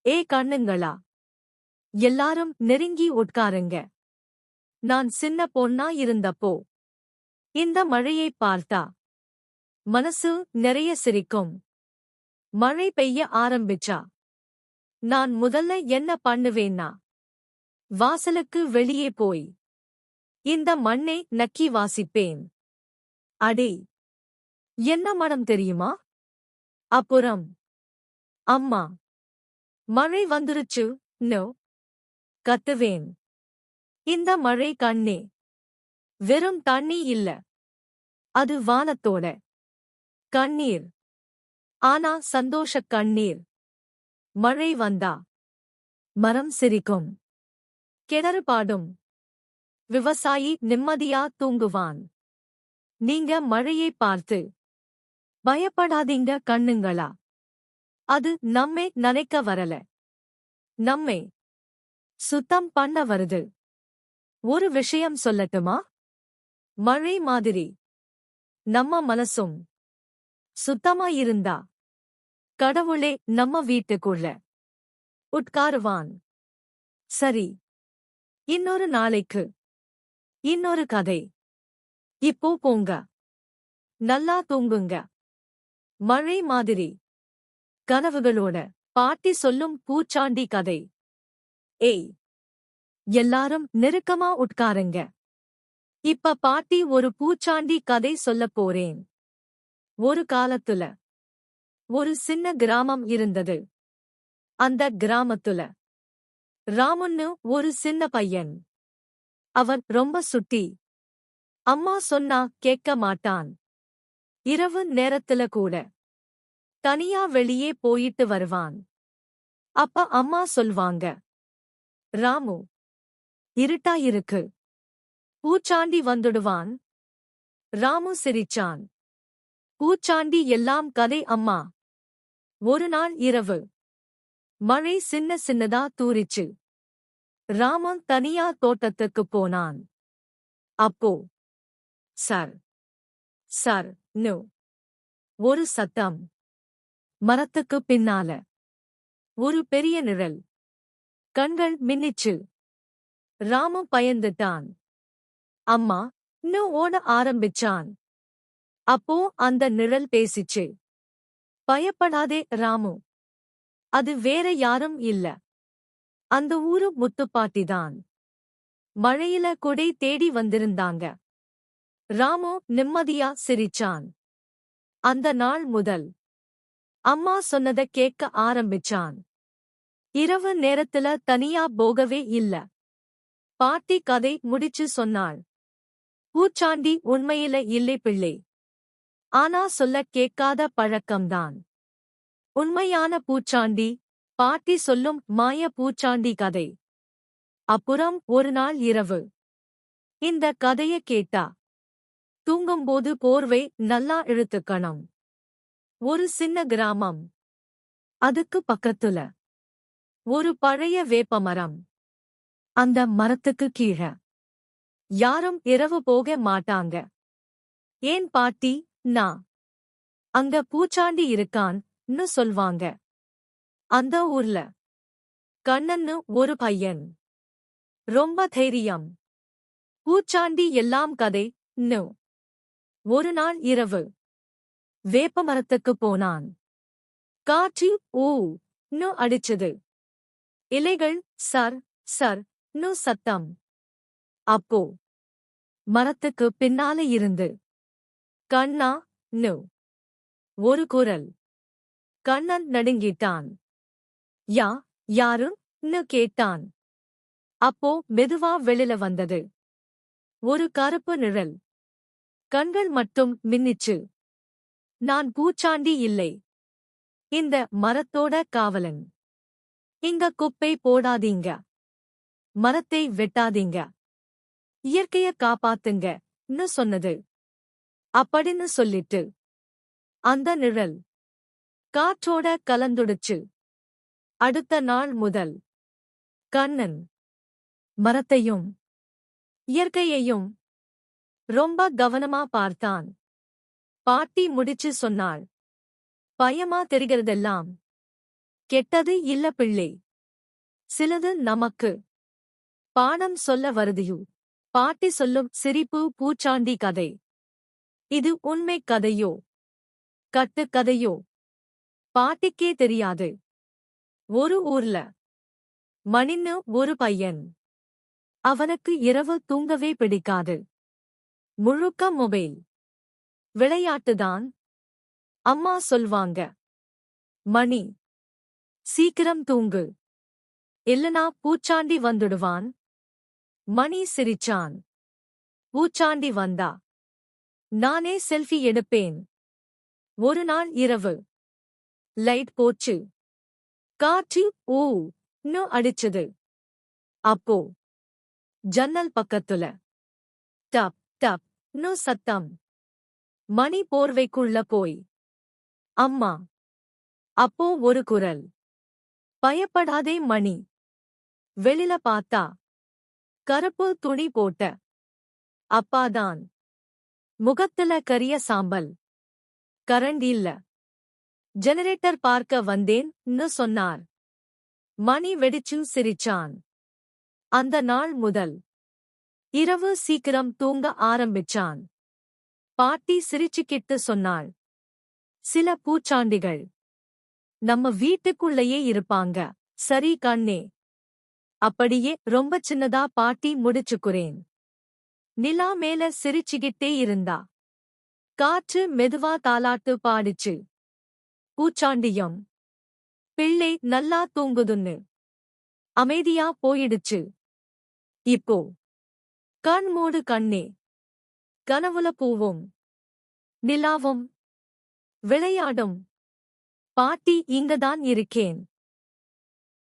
கண்ணுங்களா, எல்லாரும் நெருங்கி உட்காருங்க. நான் சின்ன பொண்ணா இருந்தப்போ இந்த மழையைப் பார்த்தா மனசு நிறைய சிரிக்கும். மழை பெய்ய ஆரம்பிச்சா நான் முதல்ல என்ன பண்ணுவேன்னா, வாசலுக்கு வெளியே போய் இந்த மண்ணை நக்கி வாசிப்பேன். அடே, என்ன மனம் தெரியுமா? அப்புறம் அம்மா, மழை வந்துருச்சு நோ கத்துவேன். இந்த மழை கண்ணே வெறும் தண்ணி இல்ல, அது வானத்தோட கண்ணீர். ஆனா சந்தோஷக் கண்ணீர். மழை வந்தா மரம் சிரிக்கும், கிணறு பாடும், விவசாயி நிம்மதியா தூங்குவான். நீங்க மழையை பார்த்து பயப்படாதீங்க கண்ணுங்களா, அது நம்மை நனைக்க வரல, நம்மை சுத்தம் பண்ண வருது. ஒரு விஷயம் சொல்லட்டுமா? மழை மாதிரி நம்ம மனசும் சுத்தமா இருந்தா கடவுளே நம்ம வீட்டுக்குள்ள உட்காருவான். சரி, இன்னொரு நாளைக்கு இன்னொரு கதை. இப்போ போங்க, நல்லா தூங்குங்க. மழை மாதிரி கனவுகளோட பாட்டி சொல்லும் பூச்சாண்டி கதை. எல்லாரும் நெருக்கமா உட்காருங்க. இப்ப பாட்டி ஒரு பூச்சாண்டி கதை சொல்லப் போறேன். ஒரு காலத்துல ஒரு சின்ன கிராமம் இருந்தது. அந்த கிராமத்துல ராமுன்னு ஒரு சின்ன பையன். அவன் ரொம்ப சுட்டி. அம்மா சொன்னா கேட்க மாட்டான். இரவு நேரத்துல கூட தனியா வெளியே போயிட்டு வருவான். அப்ப அம்மா சொல்வாங்க, ராமு, இருட்டா இருக்கு, பூச்சாண்டி வந்துடுவான். ராமு சிரிச்சான். பூச்சாண்டி எல்லாம் கதை அம்மா. ஒரு நாள் இரவு மழை சின்ன சின்னதா தூறிச்சு. ராமன் தனியா தோட்டத்துக்கு போனான். அப்போ சர் சர் நோ ஒரு சத்தம். மரத்துக்கு பின்னால ஒரு பெரிய நிழல். கண்கள் மின்னிச்சு. ராமு பயந்துட்டான். அம்மா நோ ஓட ஆரம்பிச்சான். அப்போ அந்த நிழல் பேசிச்சு. பயப்படாதே ராமு, அது வேற யாரும் இல்ல, அந்த ஊரு முத்துப்பாட்டிதான். மழையில கொடை தேடி வந்திருந்தாங்க. ராமு நிம்மதியா சிரிச்சான். அந்த நாள் முதல் அம்மா சொன்னத கேட்க ஆரம்பிச்சான். இரவு நேரத்துல தனியா போகவே இல்ல. பாட்டி கதை முடிச்சு சொன்னாள். பூச்சாண்டி உண்மையில இல்லை பிள்ளை, ஆனா சொல்ல கேட்காத பழக்கம்தான் உண்மையான பூச்சாண்டி. பாட்டி சொல்லும் மாய பூச்சாண்டி கதை. அப்புறம் ஒரு நாள் இரவு இந்த கதைய கேட்டா தூங்கும்போது போர்வை நல்லா இழுத்துக்கணும். ஒரு சின்ன கிராமம். அதுக்கு பக்கத்துல ஒரு பழைய வேப்பமரம். அந்த மரத்துக்கு கீழ யாரும் இரவு போக மாட்டாங்க. ஏன் பாட்டி, நான் அங்க பூச்சாண்டி இருக்கான்னு சொல்வாங்க. அந்த ஊர்ல கண்ணன்னு ஒரு பையன். ரொம்ப தைரியம். பூச்சாண்டி எல்லாம் கதை நோ. ஒரு நாள் இரவு வேப்பமரத்துக்கு போனான். காற்று ஊ அடிச்சது. இலைகள் சர் சர் நு சத்தம். அப்போ மரத்துக்கு பின்னால இருந்து கண்ணா நு ஒரு குரல். கண்ணன் நடுங்கிட்டான். யாருன்னு கேட்டான். அப்போ மெதுவா வெளில வந்தது ஒரு கருப்பு நிழல். கண்கள் மட்டும் மின்னிச்சு. நான் பூச்சாண்டி இல்லை, இந்த மரத்தோட காவலன். இங்க குப்பை போடாதீங்க, மரத்தை வெட்டாதீங்க, இயற்கைய காப்பாத்துங்கன்னு சொன்னது. அப்படின்னு சொல்லிட்டு அந்த நிழல் காற்றோட கலந்துடுச்சு. அடுத்த நாள் முதல் கண்ணன் மரத்தையும் இயற்கையையும் ரொம்ப கவனமா பார்த்தான். பாட்டி முடிச்சு சொன்னாள். பயமா தெரிகிறதெல்லாம் கெட்டது இல்ல பிள்ளை. சிலது நமக்கு பாடம் சொல்ல வருதியு. பாட்டி சொல்லும் சிரிப்பு பூச்சாண்டி கதை. இது உண்மை கதையோ கட்டு கதையோ பாட்டிக்கே தெரியாது. ஒரு ஊர்ல மணின்னு ஒரு பையன். அவனுக்கு இரவு தூங்கவே பிடிக்காது. முழுக்க மொபைல் விளையாட்டுதான். அம்மா சொல்வாங்க, மணி சீக்கிரம் தூங்கு, இல்லனா பூச்சாண்டி வந்துடுவான். மணி சிரிச்சான். பூச்சாண்டி வந்தா நானே செல்ஃபி எடுப்பேன். ஒரு நாள் இரவு லைட் போச்சு. காற்று ஊன்னு அடிச்சது. அப்போ ஜன்னல் பக்கத்துல டப் டப்னு சத்தம். மணி போர்வைக்குள்ள போய் அம்மா. அப்போ ஒரு குரல், பயப்படாதே மணி. வெளில பார்த்தா கருப்பு துணி போட்ட அப்பாதான். முகத்துல கரிய சாம்பல். கரண்ட் இல்ல. ஜெனரேட்டர் பார்க்க வந்தேன்னு சொன்னார். மணி வெடிச்சு சிரிச்சான். அந்த நாள் முதல் இரவு சீக்கிரம் தூங்க ஆரம்பிச்சான். பாட்டி சிரிச்சுக்கிட்டு சொன்னாள், சில பூச்சாண்டிகள் நம்ம வீட்டுக்குள்ளேயே இருப்பாங்க. சரி கண்ணே. அப்படியே ரொம்ப சின்னதா பாட்டி முடிச்சுக்குறேன். நிலா மேல சிரிச்சுக்கிட்டே இருந்தா. காற்று மெதுவா தாலாட்டு பாடிச்சு. பூச்சாண்டியம் பிள்ளை நல்லா தூங்குதுன்னு அமைதியா போயிடுச்சு. இப்போ கண் மூடு கண்ணே. கனவுல பூவும் நிலாவும் விளையாடும். பாட்டி இங்கதான் இருக்கேன்.